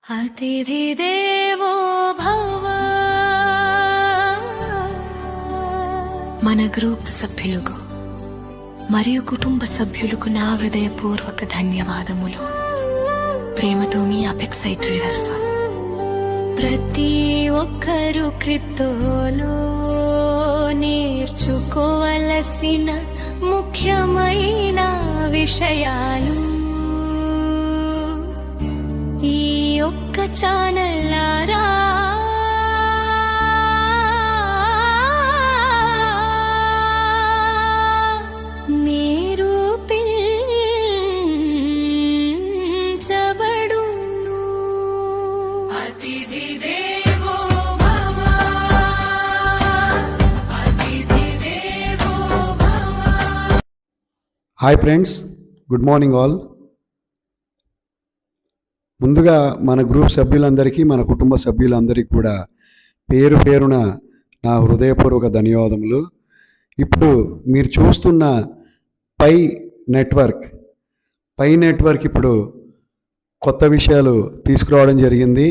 అతిథి దేవో భవ. మన గ్రూప్ సభ్యులకు మరియు కుటుంబ సభ్యులకు నా హృదయపూర్వక ధన్యవాదములు. ప్రేమతో మీ అపెక్స్ ట్రేడర్స్. ప్రతి ఒక్కరూ క్రిప్టోలో నేర్చుకోవలసిన ముఖ్యమైన విషయాలు ఈ ఒక్క ఛానల్ ద్వారా నిరూపించబడును. అతిథి దేవో భవ, అతిథి దేవో భవ. Hi friends, good morning all. ముందుగా మన గ్రూప్ సభ్యులందరికీ, మన కుటుంబ సభ్యులందరికీ కూడా పేరు పేరున నా హృదయపూర్వక ధన్యవాదములు. ఇప్పుడు మీరు చూస్తున్న పై నెట్వర్క్ ఇప్పుడు కొత్త విషయాలు తీసుకురావడం జరిగింది.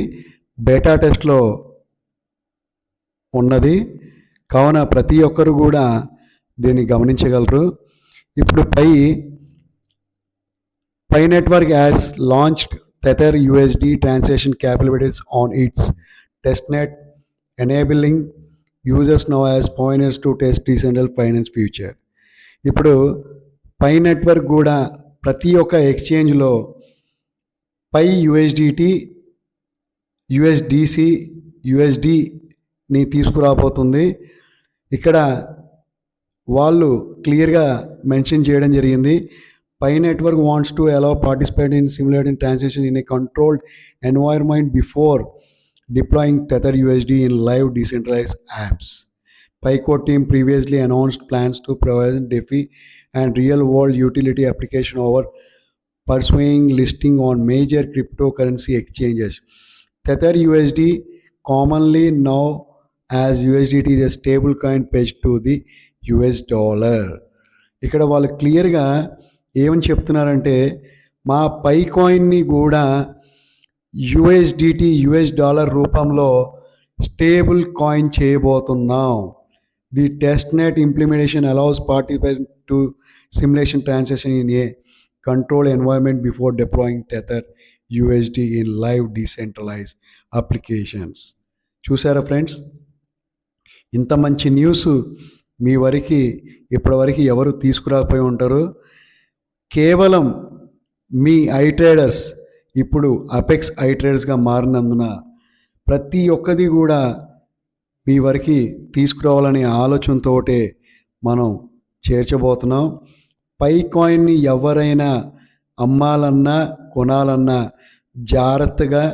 బేటా టెస్ట్లో ఉన్నది కావున ప్రతి ఒక్కరు కూడా దీన్ని గమనించగలరు. ఇప్పుడు Pi network has launched Tether USD transaction capabilities on its testnet, enabling users now as pioneers to test decentralized finance future. ఇప్పుడు పై నెట్వర్క్ కూడా ప్రతి ఒక్క ఎక్స్చేంజ్లో పై USDT, USDC, USDని తీసుకురాబోతుంది. ఇక్కడ వాళ్ళు క్లియర్గా మెన్షన్ చేయడం జరిగింది. Pi Network wants to allow participants in simulating transaction in a controlled environment before deploying Tether USD in live decentralized apps. Pi Core team previously announced plans to provide DeFi and real-world utility application over pursuing listing on major cryptocurrency exchanges. Tether USD, commonly known as USDT, is a stable coin pegged to the US dollar. ఇక్కడ వాళ్ళు క్లియర్గా ఏమని చెప్తున్నారంటే, మా పై కాయిన్ని కూడా USDT US dollar రూపంలో stable coin చేయబోతున్నాం. The test net implementation allows participates to simulation transaction in a control environment before deploying Tether USD in live decentralise applications. చూసారా ఫ్రెండ్స్, ఇంత మంచి న్యూస్ మీ వరకు ఇప్పటివరకు ఎవరు తీసుకురాకపోయి ఉంటారు. కేవలం మీ ట్రేడర్స్ ఇప్పుడు అపెక్స్ ట్రేడర్స్గా మారినందున ప్రతి ఒక్కది కూడా మీ వరకు తీసుకురావాలనే ఆలోచనతో మనం చేర్చబోతున్నాం. పై కాయిన్ని ఎవరైనా అమ్మాలన్నా కొనాలన్నా జాగ్రత్తగా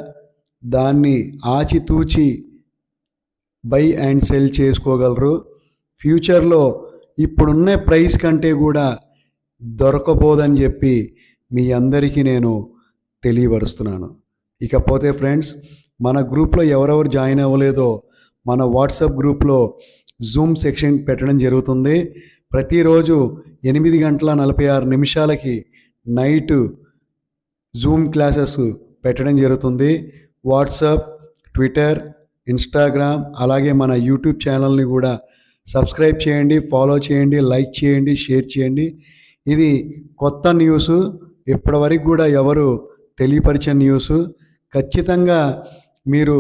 దాన్ని ఆచితూచి బై అండ్ సెల్ చేసుకోగలరు. ఫ్యూచర్లో ఇప్పుడున్న ప్రైస్ కంటే కూడా దొరకబోదని చెప్పి మీ అందరికీ నేను తెలియపరుస్తున్నాను. ఇకపోతే ఫ్రెండ్స్, మన గ్రూప్లో ఎవరెవరు జాయిన్ అవ్వలేదో మన వాట్సాప్ గ్రూప్లో జూమ్ సెక్షన్ పెట్టడం జరుగుతుంది. ప్రతిరోజు 8:46 నైట్ జూమ్ క్లాసెస్ పెట్టడం జరుగుతుంది. వాట్సాప్, ట్విట్టర్, ఇన్స్టాగ్రామ్, అలాగే మన యూట్యూబ్ ఛానల్ని కూడా సబ్స్క్రైబ్ చేయండి, ఫాలో చేయండి, లైక్ చేయండి, షేర్ చేయండి. ఇది కొత్త న్యూస్, ఇప్పటివరకు కూడా ఎవరు తెలియపరిచిన న్యూస్. ఖచ్చితంగా మీరు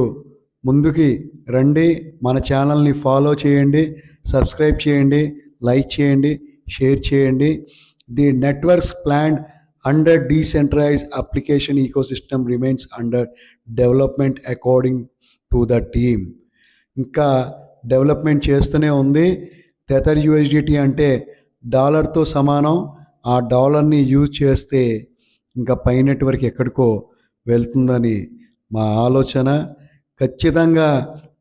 ముందుకి రండి, మన ఛానల్ని ఫాలో చేయండి, సబ్స్క్రైబ్ చేయండి, లైక్ చేయండి, షేర్ చేయండి. The networks planned under decentralised application ecosystem remains under development according to the team. ఇంకా డెవలప్మెంట్ చేస్తూనే ఉంది. టెథర్ USDT అంటే డాలర్తో సమానం. ఆ డాలర్ని యూజ్ చేస్తే ఇంకా పై నెట్వర్క్ ఎక్కడికో వెళ్తుందని మా ఆలోచన. ఖచ్చితంగా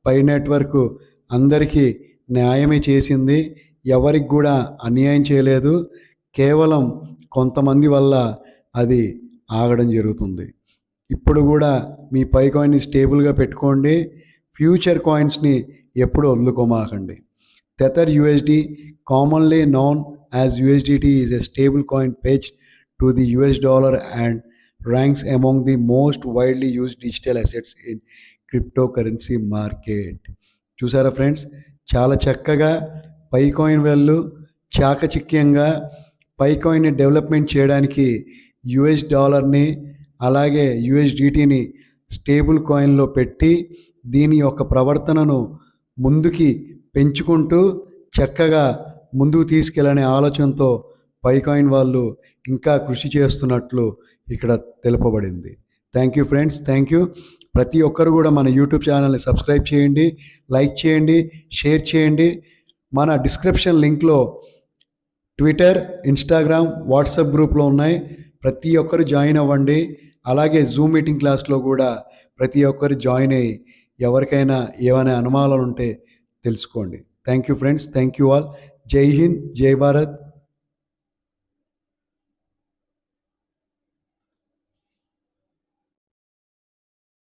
పై నెట్వర్క్ అందరికీ న్యాయమే చేసింది, ఎవరికి కూడా అన్యాయం చేయలేదు. కేవలం కొంతమంది వల్ల అది ఆగడం జరుగుతుంది. ఇప్పుడు కూడా మీ పై కాయిన్ని స్టేబుల్గా పెట్టుకోండి. ఫ్యూచర్ కాయిన్స్ని ఎప్పుడు వదులుకోమాకండి. Tether USD, commonly known as USDT, is a stable coin pegged to the US dollar and ranks among the most widely used digital assets in cryptocurrency market. చూసారా ఫ్రెండ్స్, చాలా చక్కగా పైకాయిన్ వాళ్ళు చాకచక్యంగా పైకాయిన్ని డెవలప్మెంట్ చేయడానికి యుఎస్ డాలర్ని అలాగే యుఎస్డిటీని stable కాయిన్లో పెట్టి దీని యొక్క ప్రవర్తనను ముందుకి పెంచుకుంటూ చక్కగా ముందుకు తీసుకెళ్ళనే ఆలోచనతో పైకాయిన్ వాళ్ళు ఇంకా కృషి చేస్తున్నట్లు ఇక్కడ తెలుపబడింది. Thank you friends, thank you. ప్రతి ఒక్కరు కూడా మన యూట్యూబ్ ఛానల్ని సబ్స్క్రైబ్ చేయండి, లైక్ చేయండి, షేర్ చేయండి. మన డిస్క్రిప్షన్ లింక్లో ట్విట్టర్, ఇన్స్టాగ్రామ్, వాట్సాప్ గ్రూప్లో ఉన్నాయి. ప్రతి ఒక్కరు జాయిన్ అవ్వండి. అలాగే జూమ్ మీటింగ్ క్లాస్లో కూడా ప్రతి ఒక్కరు జాయిన్ అయ్యి ఎవరికైనా ఏమైనా అనుమానాలు ఉంటే తెలుసుకోండి. Thank you friends, thank you all. జై హింద్, జై భారత్.